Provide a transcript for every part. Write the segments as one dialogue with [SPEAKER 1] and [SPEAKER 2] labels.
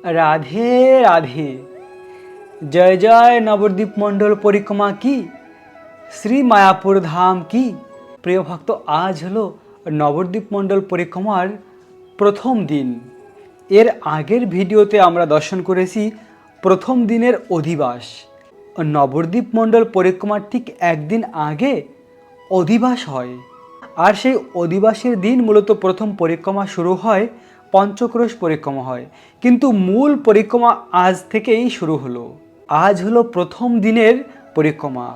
[SPEAKER 1] রাধে রাধে। জয় জয় নবদ্বীপ মণ্ডল পরিক্রমা কি, শ্রী মায়াপুর ধাম কি। প্রিয় ভক্ত, আজ হলো নবদ্বীপ মণ্ডল পরিক্রমার প্রথম দিন। এর আগের ভিডিওতে আমরা দর্শন করেছি প্রথম দিনের অধিবাস। নবদ্বীপ মণ্ডল পরিক্রমার ঠিক একদিন আগে অধিবাস হয়, আর সেই অধিবাসের দিন মূলত প্রথম পরিক্রমা শুরু হয়, পঞ্চক্রোশ পরিক্রমা হয়। কিন্তু মূল পরিক্রমা আজ থেকেই শুরু হলো। আজ হলো প্রথম দিনের পরিক্রমা।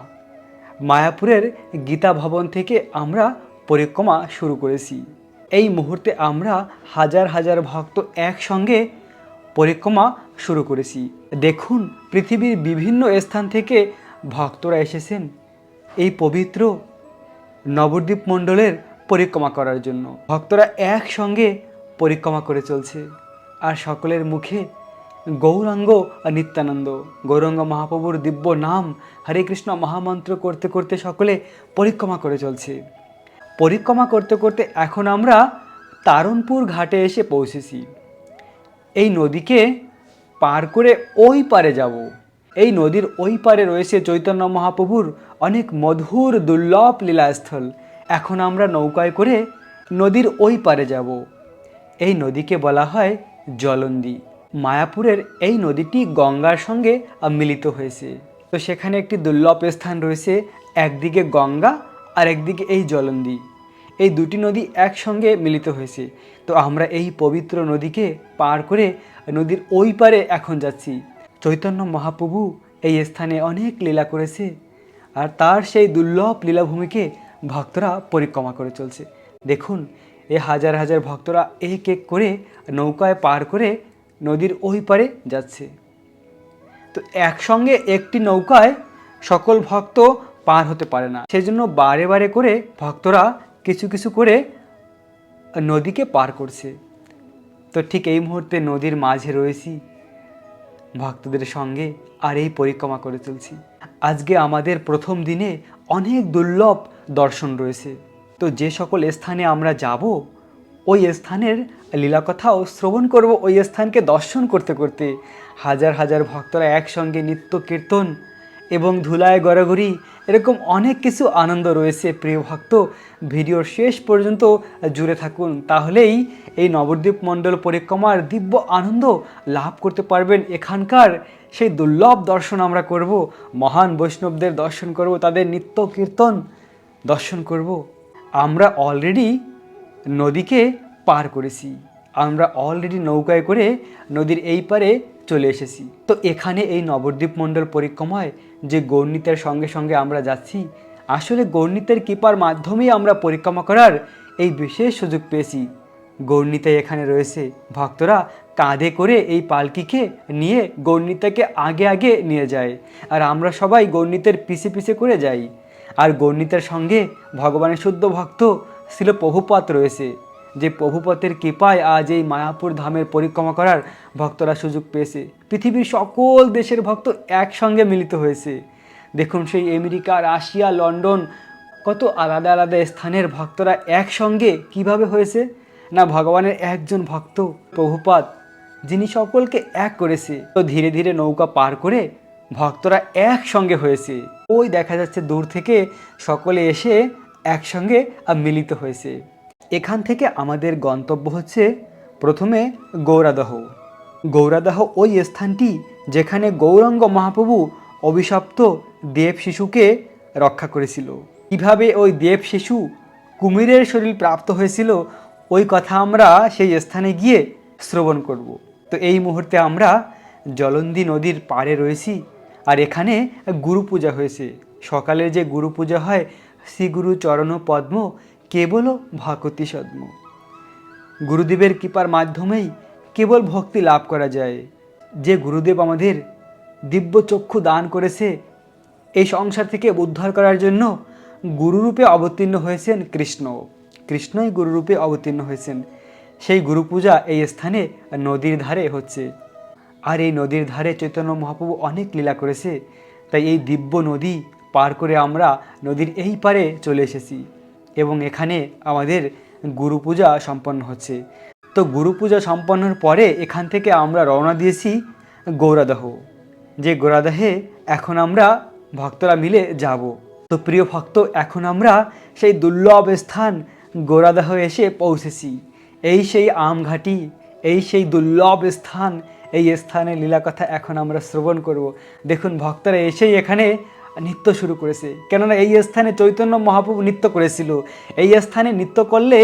[SPEAKER 1] মায়াপুরের গীতা ভবন থেকে আমরা পরিক্রমা শুরু করেছি। এই মুহূর্তে আমরা হাজার হাজার ভক্ত একসঙ্গে পরিক্রমা শুরু করেছি। দেখুন, পৃথিবীর বিভিন্ন স্থান থেকে ভক্তরা এসেছেন এই পবিত্র নবদ্বীপ মণ্ডলের পরিক্রমা করার জন্য। ভক্তরা একসঙ্গে পরিক্রমা করে চলছে, আর সকলের মুখে গৌরাঙ্গ আর নিত্যানন্দ, গৌরাঙ্গ মহাপ্রভুর দিব্য নাম হরে কৃষ্ণ মহামন্ত্র করতে করতে সকলে পরিক্রমা করে চলছে। পরিক্রমা করতে করতে এখন আমরা তারণপুর ঘাটে এসে পৌঁছেছি। এই নদীকে পার করে ওই পারে যাব। এই নদীর ওই পারে রয়েছে চৈতন্য মহাপ্রভুর অনেক মধুর দুর্লভ লীলাস্থল। এখন আমরা নৌকায় করে নদীর ওই পারে যাব। এই নদীকে বলা হয় জলন্ধি। মায়াপুরের এই নদীটি গঙ্গার সঙ্গে মিলিত হয়েছে। তো সেখানে একটি দুর্লভ স্থান রয়েছে, একদিকে গঙ্গা আর একদিকে এই জলন্ধি। এই দুটি নদী একসঙ্গে মিলিত হয়েছে। তো আমরা এই পবিত্র নদীকে পার করে নদীর ওই পারে এখন যাচ্ছি। চৈতন্য মহাপ্রভু এই স্থানে অনেক লীলা করেছে, আর তার সেই দুর্লভ লীলাভূমিকে ভক্তরা পরিক্রমা করে চলছে। দেখুন, এই হাজার হাজার ভক্তরা এক এক করে নৌকায় পার করে নদীর ওই পারে যাচ্ছে। তো একসঙ্গে একটি নৌকায় সকল ভক্ত পার হতে পারে না, সেজন্য বারে বারে করে ভক্তরা কিছু কিছু করে নদীকে পার করছে। তো ঠিক এই মুহূর্তে নদীর মাঝে রয়েছি ভক্তদের সঙ্গে, আর এই পরিক্রমা করে চলছি। আজকে আমাদের প্রথম দিনে অনেক দুর্লভ দর্শন রয়েছে। তো যে সকল স্থানে আমরা যাব, ওই স্থানের লীলাকথাও শ্রবণ করব। ওই স্থানকে দর্শন করতে করতে হাজার হাজার ভক্তরা একসঙ্গে নৃত্য কীর্তন এবং ধুলায় গড়াগড়ি, এরকম অনেক কিছু আনন্দ রয়েছে। প্রিয় ভক্ত, ভিডিওর শেষ পর্যন্ত জুড়ে থাকুন, তাহলেই এই নবদ্বীপ মণ্ডল পরিক্রমার দিব্য আনন্দ লাভ করতে পারবেন। এখানকার সেই দুর্লভ দর্শন আমরা করব, মহান বৈষ্ণবদের দর্শন করব, তাদের নৃত্য কীর্তন দর্শন করব। আমরা অলরেডি নদীকে পার করেছি, আমরা অলরেডি নৌকায় করে নদীর এই পারে চলে এসেছি। তো এখানে এই নবদ্বীপ মণ্ডল পরিক্রমায় যে গৌরনীতের সঙ্গে সঙ্গে আমরা যাচ্ছি, আসলে গৌরনীতের কৃপার মাধ্যমেই আমরা পরিক্রমা করার এই বিশেষ সুযোগ পেয়েছি। গৌরনীতে এখানে রয়েছে, ভক্তরা কাঁধে করে এই পালকিকে নিয়ে গৌরনীতাকে আগে আগে নিয়ে যায়, আর আমরা সবাই গৌরনীতের পিছে পিছে করে যাই। আর গৌরনীতের সঙ্গে ভগবানের শুদ্ধ ভক্ত শিল প্রভুপাদ রয়েছে, যে প্রভুপতের কৃপায় আজ এই মায়াপুর ধামের পরিক্রমা করার ভক্তরা সুযোগ পেয়েছে। পৃথিবীর সকল দেশের ভক্ত একসঙ্গে মিলিত হয়েছে। দেখুন, সেই আমেরিকা, রাশিয়া, লন্ডন, কত আলাদা আলাদা স্থানের ভক্তরা একসঙ্গে কিভাবে হয়েছে না, ভগবানের একজন ভক্ত প্রভুপাদ, যিনি সকলকে এক করেছে। তো ধীরে ধীরে নৌকা পার করে ভক্তরা একসঙ্গে হয়েছে। ওই দেখা যাচ্ছে দূর থেকে সকলে এসে একসঙ্গে মিলিত হয়েছে। এখান থেকে আমাদের গন্তব্য হচ্ছে প্রথমে গৌরাদহ। গৌরাদহ ওই স্থানটি যেখানে গৌরাঙ্গ মহাপ্রভু অভিশপ্ত দেব শিশুকে রক্ষা করেছিল। কিভাবে ওই দেব শিশু কুমিরের শরীর প্রাপ্ত হয়েছিল, ওই কথা আমরা সেই স্থানে গিয়ে শ্রবণ করব। তো এই মুহূর্তে আমরা জলন্ধি নদীর পাড়ে রয়েছি, আর এখানে গুরু পূজা হয়েছে। সকালে যে গুরু পূজা হয়, শ্রী গুরু চরণ পদ্ম কেবল ভকতি সদ্ম। গুরুদেবের কৃপার মাধ্যমেই কেবল ভক্তি লাভ করা যায়। যে গুরুদেব আমাদের দিব্য চক্ষু দান করেছে, এই সংসার থেকে উদ্ধার করার জন্য গুরুরূপে অবতীর্ণ হয়েছেন কৃষ্ণ। কৃষ্ণই গুরুরূপে অবতীর্ণ হয়েছেন। সেই গুরু পূজা এই স্থানে নদীর ধারে হচ্ছে। আর এই নদীর ধারে চৈতন্য মহাপ্রভু অনেক লীলা করেছে, তাই এই দিব্য নদী পার করে আমরা নদীর এই পারে চলে এসেছি, এবং এখানে আমাদের গুরু পূজা সম্পন্ন হচ্ছে। তো গুরু পূজা সম্পন্নের পরে এখান থেকে আমরা রওনা দিয়েছি গৌরাদহ। যে গৌরাদহে এখন আমরা ভক্তরা মিলে যাব। তো প্রিয় ভক্ত, এখন আমরা সেই দুর্লভ স্থান গৌরাদহ এসে পৌঁছেছি। এই সেই আমঘাটি, এই সেই দুর্লভ স্থান, এই স্থানের লীলাকথা এখন আমরা শ্রবণ করব। দেখুন, ভক্তরা এসেই এখানে নৃত্য শুরু করেছে, কেননা এই স্থানে চৈতন্য মহাপ্রভু নৃত্য করেছিল। এই স্থানে নৃত্য করলে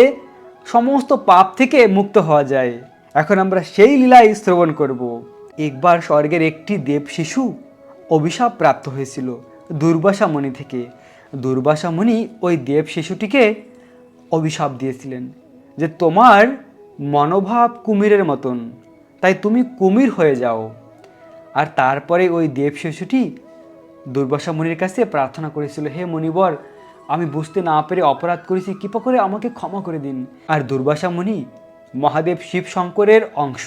[SPEAKER 1] সমস্ত পাপ থেকে মুক্ত হওয়া যায়। এখন আমরা সেই লীলাই শ্রবণ করব। একবার স্বর্গের একটি দেব শিশু অভিশাপ প্রাপ্ত হয়েছিল দুর্বাসা মুনি থেকে। দুর্বাসা মুনি ওই দেব শিশুটিকে অভিশাপ দিয়েছিলেন যে তোমার মনোভাব কুমিরের মতন, তাই তুমি কুমির হয়ে যাও। আর তারপরে ওই দেব শিশুটি দুর্বাসা মুনির কাছে প্রার্থনা করেছিল, হে মুনিবর, আমি বুঝতে না পেরে অপরাধ করেছি, কৃপা করে আমাকে ক্ষমা করে দিন। আর দুর্বাসা মুনি মহাদেব শিব শঙ্করের অংশ।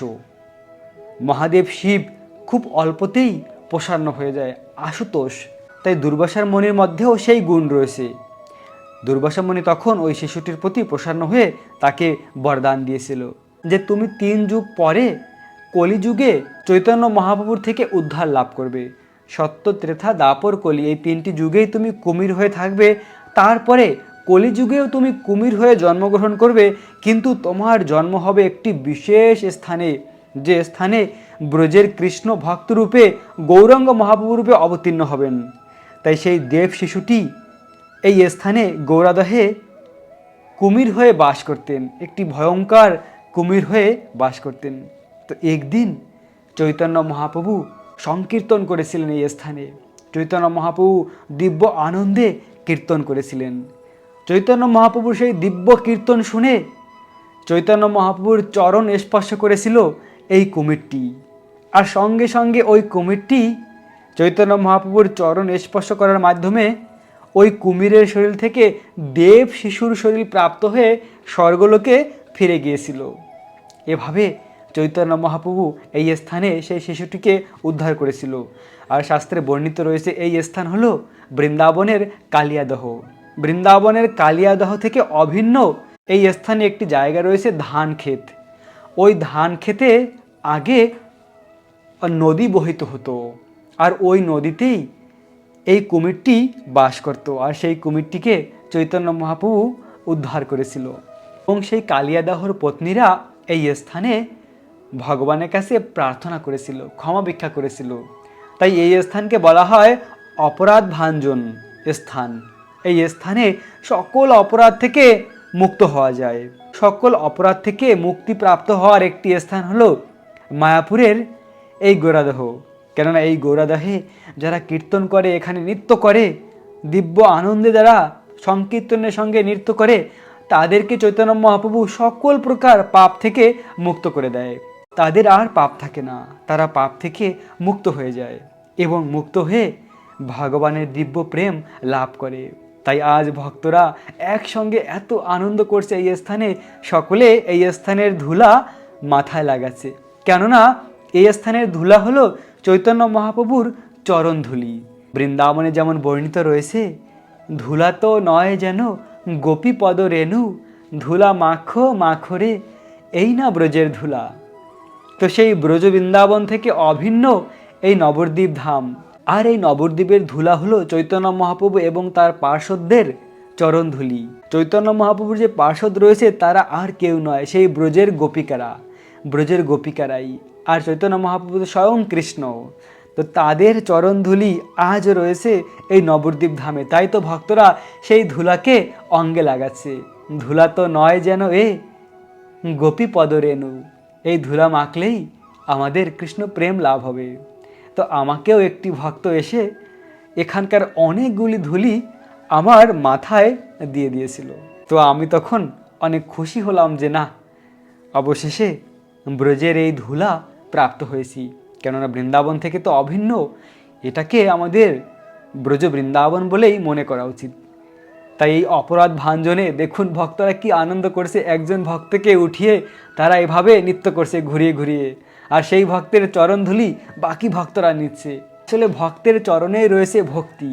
[SPEAKER 1] মহাদেব শিব খুব অল্পতেই প্রসন্ন হয়ে যায়, আশুতোষ। তাই দুর্বাসার মুনির মধ্যেও সেই গুণ রয়েছে। দুর্বাসা মুনি তখন ওই শিশুটির প্রতি প্রসন্ন হয়ে তাকে বরদান দিয়েছিল যে তুমি 3 যুগ পরে কলিযুগে চৈতন্য মহাপ্রভুর থেকে উদ্ধার লাভ করবে। সত্য, ত্রেতা, দাপর, কলি, এই 3টি যুগেই তুমি কুমির হয়ে থাকবে। তারপরে কলিযুগেও তুমি কুমির হয়ে জন্মগ্রহণ করবে, কিন্তু তোমার জন্ম হবে একটি বিশেষ স্থানে, যে স্থানে ব্রজের কৃষ্ণ ভক্তরূপে গৌরাঙ্গ মহাপ্রভুরূপে অবতীর্ণ হবেন। তাই সেই দেব শিশুটি এই স্থানে গৌরাদহে কুমির হয়ে বাস করতেন, একটি ভয়ঙ্কর কুমির হয়ে বাস করতেন। তো একদিন চৈতন্য মহাপ্রভু সংকীর্তন করেছিলেন এই স্থানে। চৈতন্য মহাপ্রভু দিব্য আনন্দে কীর্তন করেছিলেন। চৈতন্য মহাপ্রভুর সেই দিব্য কীর্তন শুনে চৈতন্য মহাপ্রভুর চরণ স্পর্শ করেছিল এই কুমিরটি। আর সঙ্গে সঙ্গে ওই কুমিরটি চৈতন্য মহাপ্রভুর চরণ স্পর্শ করার মাধ্যমে ওই কুমিরের শরীর থেকে দেব শিশুর শরীর প্রাপ্ত হয়ে স্বর্গলোকে ফিরে গিয়েছিল। এভাবে চৈতন্য মহাপ্রভু এই স্থানে সেই শিশুটিকে উদ্ধার করেছিল। আর শাস্ত্রে বর্ণিত রয়েছে এই স্থান হলো বৃন্দাবনের কালিয়াদহ। বৃন্দাবনের কালিয়াদহ থেকে অভিন্ন এই স্থানে একটি জায়গা রয়েছে ধান ক্ষেত। ওই ধান ক্ষেতে আগে নদী বহিত হতো, আর ওই নদীতেই এই কুমিরটি বাস করত। আর সেই কুমিরটিকে চৈতন্য মহাপ্রভু উদ্ধার করেছিল। এবং সেই কালিয়াদহর পত্নীরা এই স্থানে ভগবানের কাছে প্রার্থনা করেছিল, ক্ষমা ভিক্ষা করেছিল। তাই এই স্থানকে বলা হয় অপরাধ ভাঞ্জন স্থান। এই স্থানে সকল অপরাধ থেকে মুক্ত হওয়া যায়। সকল অপরাধ থেকে মুক্তি প্রাপ্ত হওয়ার একটি স্থান হলো মায়াপুরের এই গৌরাদহ। কেননা এই গৌরাদহে যারা কীর্তন করে, এখানে নৃত্য করে, দিব্য আনন্দে যারা সংকীর্তনের সঙ্গে নৃত্য করে, তাদেরকে চৈতন্য মহাপ্রভু সকল প্রকার পাপ থেকে মুক্ত করে দেয়। তাদের আর পাপ থাকে না, তারা পাপ থেকে মুক্ত হয়ে যায় এবং মুক্ত হয়ে ভগবানের দিব্য প্রেম লাভ করে। তাই আজ ভক্তরা একসঙ্গে এত আনন্দ করছে এই স্থানে, সকলে এই স্থানের ধুলা মাথায় লাগাচ্ছে। কেননা এই স্থানের ধুলা হলো চৈতন্য মহাপ্রভুর চরণ ধুলি। বৃন্দাবনে যেমন বর্ণিত রয়েছে, ধুলা তো নয় যেন গোপী পদ রেণু, ধুলা মাখো মাখরে এই না ব্রজের ধুলা। তো সেই ব্রজ বৃন্দাবন থেকে অভিন্ন এই নবদ্বীপ ধাম। আর এই নবদ্বীপের ধুলা হলো চৈতন্য মহাপ্রভু এবং তার পার্শ্বদের চরণ ধুলি। চৈতন্য মহাপ্রভুর যে পার্শ্বদ রয়েছে তারা আর কেউ নয়, সেই ব্রজের গোপিকারা, ব্রজের গোপিকারাই। আর চৈতন্য মহাপ্রভু স্বয়ং কৃষ্ণ। তো তাদের চরণ ধুলি আজ রয়েছে এই নবদ্বীপ ধামে। তাই তো ভক্তরা সেই ধুলাকে অঙ্গে লাগাচ্ছে। ধুলা তো নয় যেন এ গোপী পদ রেণু, এই ধুলা মাখলেই আমাদের কৃষ্ণ প্রেম লাভ হবে। তো আমাকেও একটি ভক্ত এসে এখানকার অনেকগুলি ধুলি আমার মাথায় দিয়ে দিয়েছিল। তো আমি তখন অনেক খুশি হলাম যে না, অবশেষে ব্রজের এই ধুলা প্রাপ্ত হয়েছি। কেননা বৃন্দাবন থেকে তো অভিন্ন, এটাকে আমাদের ব্রজ বৃন্দাবন বলেই মনে করা উচিত। তাই এই অপরাধ ভাঞ্জনে দেখুন ভক্তরা কি আনন্দ করছে। একজন ভক্তকে উঠিয়ে তারা এভাবে নৃত্য করছে ঘুরিয়ে ঘুরিয়ে, আর সেই ভক্তের চরণ ধুলি বাকি ভক্তরা নিচ্ছে। আসলে ভক্তের চরণেই রয়েছে ভক্তি,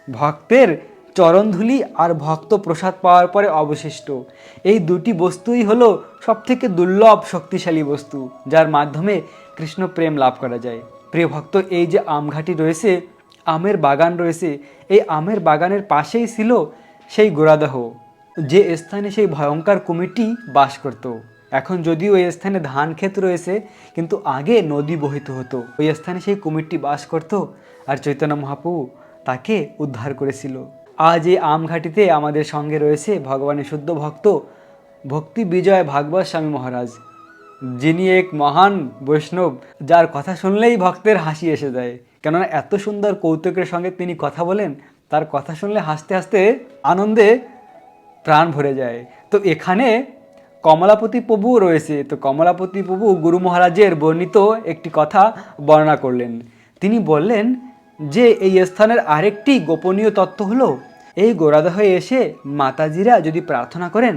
[SPEAKER 1] ভক্তের চরণধুলি আর ভক্ত প্রসাদ পাওয়ার পরে অবশিষ্ট, এই দুটি বস্তুই হলো সবথেকে দুর্লভ শক্তিশালী বস্তু, যার মাধ্যমে কৃষ্ণ প্রেম লাভ করা যায়। প্রিয় ভক্ত, এই যে আমঘাটি রয়েছে, আমের বাগান রয়েছে, এই আমের বাগানের পাশেই ছিল সেই গোরাদহ, যে স্থানে সেই ভয়ঙ্কর কুমিরটি বাস করত। এখন যদিও ওই স্থানে ধান ক্ষেত রয়েছে, কিন্তু আগে নদী বহিত হতো। ওই স্থানে সেই কুমিরটি বাস করত, আর চৈতন্য মহাপ্রভু তাকে উদ্ধার করেছিল। আজ এই আমঘাটিতে আমাদের সঙ্গে রয়েছে ভগবানের শুদ্ধ ভক্ত ভক্তি বিজয় ভাগবত স্বামী মহারাজ, যিনি এক মহান বৈষ্ণব, যার কথা শুনলেই ভক্তের হাসি এসে যায়। কেননা এত সুন্দর কৌতুকের সঙ্গে তিনি কথা বলেন, তার কথা শুনলে হাসতে হাসতে আনন্দে প্রাণ ভরে যায়। তো এখানে কমলাপতি প্রভুও রয়েছে। তো কমলাপতি প্রভু গুরু মহারাজের বর্ণিত একটি কথা বর্ণনা করলেন। তিনি বললেন যে এই স্থানের আরেকটি গোপনীয় তত্ত্ব হলো, এই গোরাদহে এসে মাতাজিরা যদি প্রার্থনা করেন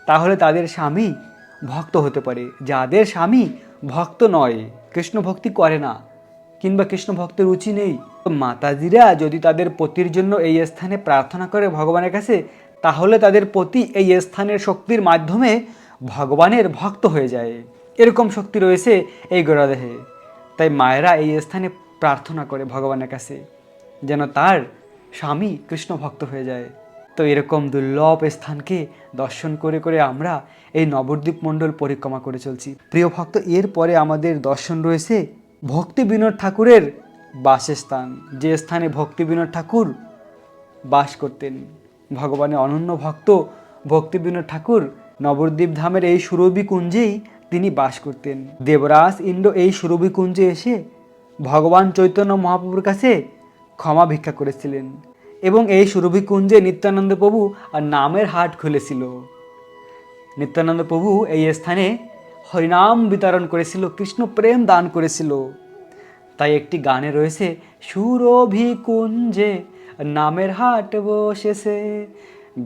[SPEAKER 1] তাহলে তাদের স্বামী ভক্ত হতে পারে। যাদের স্বামী ভক্ত নয়, কৃষ্ণ ভক্তি করে না, কিংবা কৃষ্ণ ভক্তের রুচি নেই, তো মাতাজিরা যদি তাদের পতির জন্য এই স্থানে প্রার্থনা করে ভগবানের কাছে, তাহলে তাদের পতি এই স্থানের শক্তির মাধ্যমে ভগবানের ভক্ত হয়ে যায়। এরকম শক্তি রয়েছে এই গোরাদেহে। তাই মায়েরা এই স্থানে প্রার্থনা করে ভগবানের কাছে যেন তার স্বামী কৃষ্ণ ভক্ত হয়ে যায়। তো এরকম দুর্লভ স্থানকে দর্শন করে করে আমরা এই নবদ্বীপ মণ্ডল পরিক্রমা করে চলছি। প্রিয় ভক্ত, এরপরে আমাদের দর্শন রয়েছে ভক্তি বিনোদ ঠাকুরের বাসস্থান, যে স্থানে ভক্তি বিনোদ ঠাকুর বাস করতেন। ভগবানের অনন্য ভক্ত ভক্তি বিনোদ ঠাকুর নবদ্বীপ ধামের এই সুরভি কুঞ্জেই তিনি বাস করতেন। দেবরাজ ইন্দ্র এই সুরভি কুঞ্জে এসে ভগবান চৈতন্য মহাপ্রভুর কাছে ক্ষমা ভিক্ষা করেছিলেন, এবং এই সুরভি কুঞ্জে নিত্যানন্দ প্রভু আর নামের হাট খুলেছিল। নিত্যানন্দ প্রভু এই স্থানে হরিনাম বিতরণ করেছিল, কৃষ্ণ প্রেম দান করেছিল। তাই একটি গানে রয়েছে, সুরভি কুঞ্জে নামের হাট বসেছে,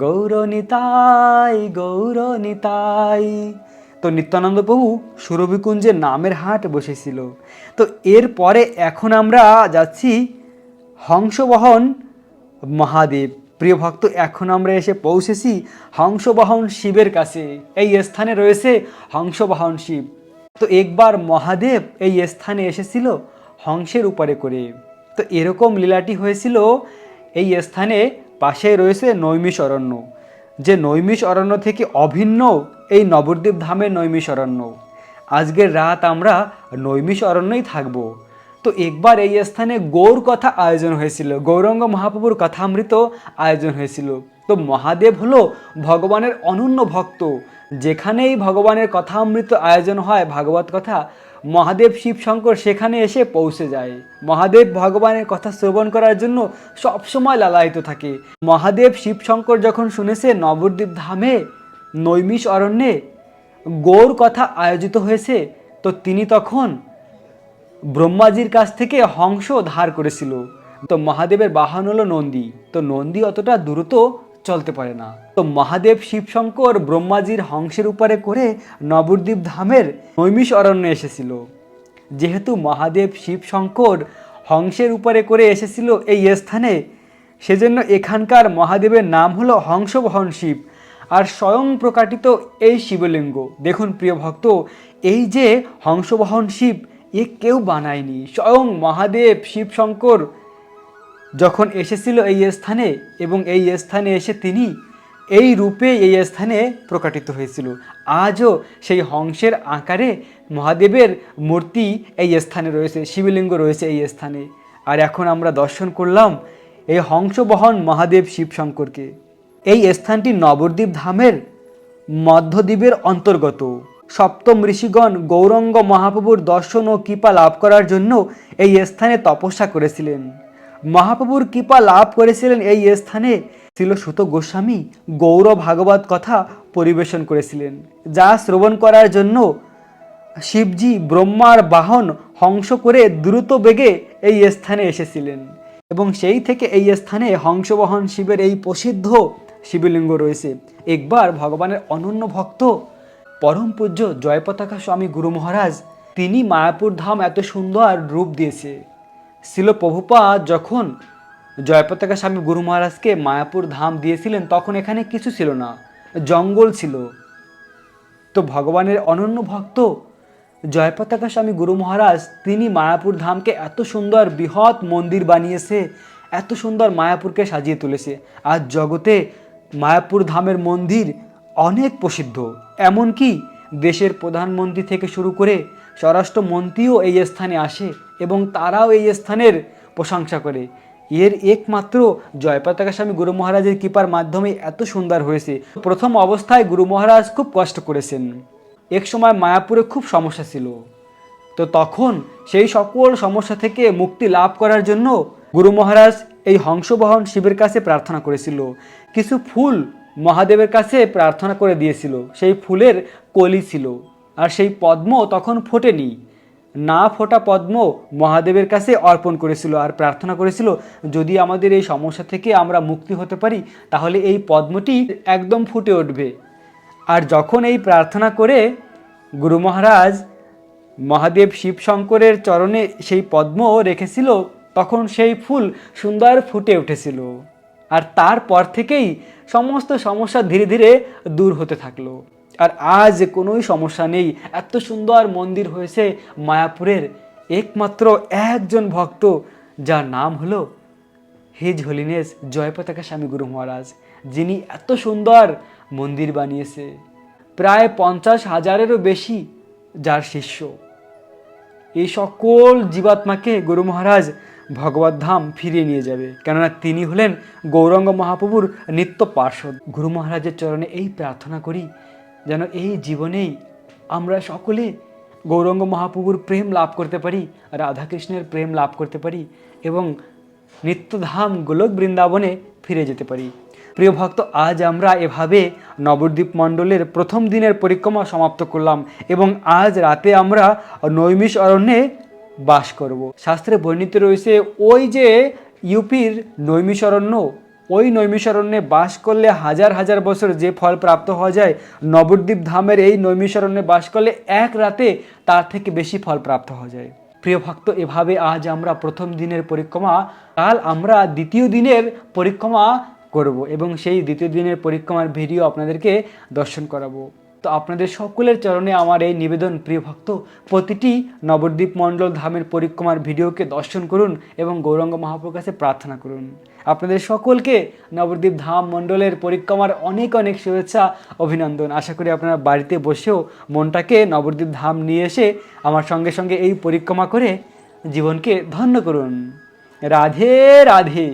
[SPEAKER 1] গৌরনিতাই গৌরনিতাই। তো নিত্যানন্দ প্রভু সুরভি কুঞ্জে নামের হাট বসেছিল। তো এরপরে এখন আমরা যাচ্ছি হংসবহন মহাদেব। প্রিয় ভক্ত, এখন আমরা এসে পৌঁছেছি হংসবাহন শিবের কাছে। এই স্থানে রয়েছে হংসবাহন শিব। তো একবার মহাদেব এই স্থানে এসেছিল হংসের উপরে করে। তো এরকম লীলাটি হয়েছিল এই স্থানে। পাশে রয়েছে নৈমিষ অরণ্য, যে নৈমিষ অরণ্য থেকে অভিন্ন এই নবদ্বীপ ধামের নৈমিষ অরণ্য। আজকের রাত আমরা নৈমিষ অরণ্যই থাকব। তো একবার এই স্থানে গৌর কথা আয়োজন হয়েছিল, গৌরাঙ্গ মহাপ্রভুর কথামৃত আয়োজন হয়েছিল। তো মহাদেব হলো ভগবানের অনন্য ভক্ত। যেখানেই ভগবানের কথামৃত আয়োজন হয়, ভাগবত কথা, মহাদেব শিব শঙ্কর সেখানে এসে পৌঁছে যায়। মহাদেব ভগবানের কথা শ্রবণ করার জন্য সবসময় লালায়িত থাকে। মহাদেব শিব শঙ্কর যখন শুনেছে নবদ্বীপ ধামে নৈমিষ অরণ্যে গৌর কথা আয়োজিত হয়েছে, তো তিনি তখন ব্রহ্মাজির কাছ থেকে হংস ধার করেছিল। তো মহাদেবের বাহন হলো নন্দী। তো নন্দী অতটা দ্রুত চলতে পারে না। তো মহাদেব শিবশঙ্কর ব্রহ্মাজির হংসের উপরে করে নবদ্বীপ ধামের নৈমিষ অরণ্যে এসেছিল। যেহেতু মহাদেব শিবশঙ্কর হংসের উপরে করে এসেছিল এই স্থানে, সেজন্য এখানকার মহাদেবের নাম হলো হংসবহন শিব। আর স্বয়ং প্রকাটিত এই শিবলিঙ্গ দেখুন প্রিয় ভক্ত, এই যে হংসবহন শিব, এ কেউ বানায়নি। স্বয়ং মহাদেব শিবশঙ্কর যখন এসেছিল এই স্থানে, এবং এই স্থানে এসে তিনি এই রূপে এই স্থানে প্রকাটিত হয়েছিল। আজও সেই হংসের আকারে মহাদেবের মূর্তি এই স্থানে রয়েছে, শিবলিঙ্গ রয়েছে এই স্থানে। আর এখন আমরা দর্শন করলাম এই হংসবহন মহাদেব শিবশঙ্করকে। এই স্থানটি নবদ্বীপ ধামের মধ্যদ্বীপের অন্তর্গত। সপ্তম ঋষিগণ গৌরাঙ্গ মহাপ্রভুর দর্শন ও কৃপা লাভ করার জন্য এই স্থানে তপস্যা করেছিলেন। মহাপ্রভুর কৃপা লাভ করেছিলেন এই স্থানে। ছিল সুত গোস্বামী গৌর ভাগবত কথা পরিবেশন করেছিলেন, যা শ্রবণ করার জন্য শিবজি ব্রহ্মার বাহন হংস করে দ্রুত বেগে এই স্থানে এসেছিলেন। এবং সেই থেকে এই স্থানে হংসবাহন শিবের এই প্রসিদ্ধ শিবলিঙ্গ রয়েছে। একবার ভগবানের অনন্য ভক্ত পরম পূজ্য জয়পতাকা স্বামী গুরু মহারাজ, তিনি মায়াপুর ধাম এত সুন্দর রূপ দিয়েছে। শিল প্রভুপাদ যখন জয়পতাকা স্বামী গুরু মহারাজকে মায়াপুর ধাম দিয়েছিলেন, তখন এখানে কিছু ছিল না, জঙ্গল ছিল। তো ভগবানের অনন্য ভক্ত জয়পতাকা স্বামী গুরু মহারাজ তিনি মায়াপুর ধামকে এত সুন্দর বৃহৎ মন্দির বানিয়েছে, এত সুন্দর মায়াপুরকে সাজিয়ে তুলেছে। আজ জগতে মায়াপুর ধামের মন্দির অনেক প্রসিদ্ধ, এমনকি দেশের প্রধানমন্ত্রী থেকে শুরু করে স্বরাষ্ট্রমন্ত্রীও এই স্থানে আসে এবং তারাও এই স্থানের প্রশংসা করে। এর একমাত্র জয়পতাকা স্বামী গুরু মহারাজের কৃপার মাধ্যমে এত সুন্দর হয়েছে। প্রথম অবস্থায় গুরু মহারাজ খুব কষ্ট করেছেন, এক সময় মায়াপুরে খুব সমস্যা ছিল। তো তখন সেই সকল সমস্যা থেকে মুক্তি লাভ করার জন্য গুরু মহারাজ এই হংসবাহন শিবের কাছে প্রার্থনা করেছিল। কিছু ফুল মহাদেবের কাছে প্রার্থনা করে দিয়েছিল, সেই ফুলের কলি ছিল, আর সেই পদ্ম তখন ফোটেনি। না ফোটা পদ্ম মহাদেবের কাছে অর্পণ করেছিল আর প্রার্থনা করেছিল, যদি আমাদের এই সমস্যা থেকে আমরা মুক্তি হতে পারি তাহলে এই পদ্মটি একদম ফুটে উঠবে। আর যখন এই প্রার্থনা করে গুরু মহারাজ মহাদেব শিব শঙ্করের চরণে সেই পদ্ম রেখেছিল, তখন সেই ফুল সুন্দর ফুটে উঠেছিল। আর তারপর থেকেই সমস্ত সমস্যা ধীরে ধীরে দূর হতে থাকলো। আর আজ কোনোই সমস্যা নেই, এত সুন্দর মন্দির হয়েছে মায়াপুরের একমাত্র একজন ভক্ত, যার নাম হলো হিজ হোলিনেস জয়পতাকা স্বামী গুরু মহারাজ, যিনি এত সুন্দর মন্দির বানিয়েছে। প্রায় 50,000-এরও বেশি যার শিষ্য। এই সকল জীবাত্মাকে গুরু মহারাজ ভগবত ধাম ফিরিয়ে নিয়ে যাবে, কেননা তিনি হলেন গৌরাঙ্গ মহাপ্রভুর নিত্য পার্ষদ। গুরু মহারাজের চরণে এই প্রার্থনা করি যেন এই জীবনেই আমরা সকলে গৌরাঙ্গ মহাপ্রভুর প্রেম লাভ করতে পারি, রাধাকৃষ্ণের প্রেম লাভ করতে পারি এবং নিত্যধাম গোলক বৃন্দাবনে ফিরে যেতে পারি। প্রিয় ভক্ত, আজ আমরা এভাবে নবদ্বীপ মণ্ডলের প্রথম দিনের পরিক্রমা সমাপ্ত করলাম এবং আজ রাতে আমরা নৈমিষ অরণ্যে বাস করব। শাস্ত্রে বর্ণিত রয়েছে ওই যে ইউপির নৈমিষারণ্য, ওই নৈমিষারণ্যে বাস করলে হাজার হাজার বছর যে ফল প্রাপ্ত হওয়া যায়, নবদ্বীপ ধামের এই নৈমিষারণ্যে বাস করলে এক রাতে তার থেকে বেশি ফল প্রাপ্ত হওয়া যায়। প্রিয় ভক্ত, এভাবে আজ আমরা প্রথম দিনের পরিক্রমা, কাল আমরা দ্বিতীয় দিনের পরিক্রমা করব এবং সেই দ্বিতীয় দিনের পরিক্রমার ভিডিও আপনাদেরকে দর্শন করাবো। তো আপনাদের সকলের চরণে আমার এই নিবেদন, প্রিয় ভক্ত, প্রতিটি নবদ্বীপ মণ্ডল ধামের পরিক্রমার ভিডিওকে দর্শন করুন এবং গৌরাঙ্গ মহাপ্রভুর কাছে প্রার্থনা করুন। আপনাদের সকলকে নবদ্বীপ ধাম মণ্ডলের পরিক্রমার অনেক অনেক শুভেচ্ছা, অভিনন্দন। আশা করি আপনারা বাড়িতে বসেও মনটাকে নবদ্বীপ ধাম নিয়ে এসে আমার সঙ্গে সঙ্গে এই পরিক্রমা করে জীবনকে ধন্য করুন। রাধে রাধে।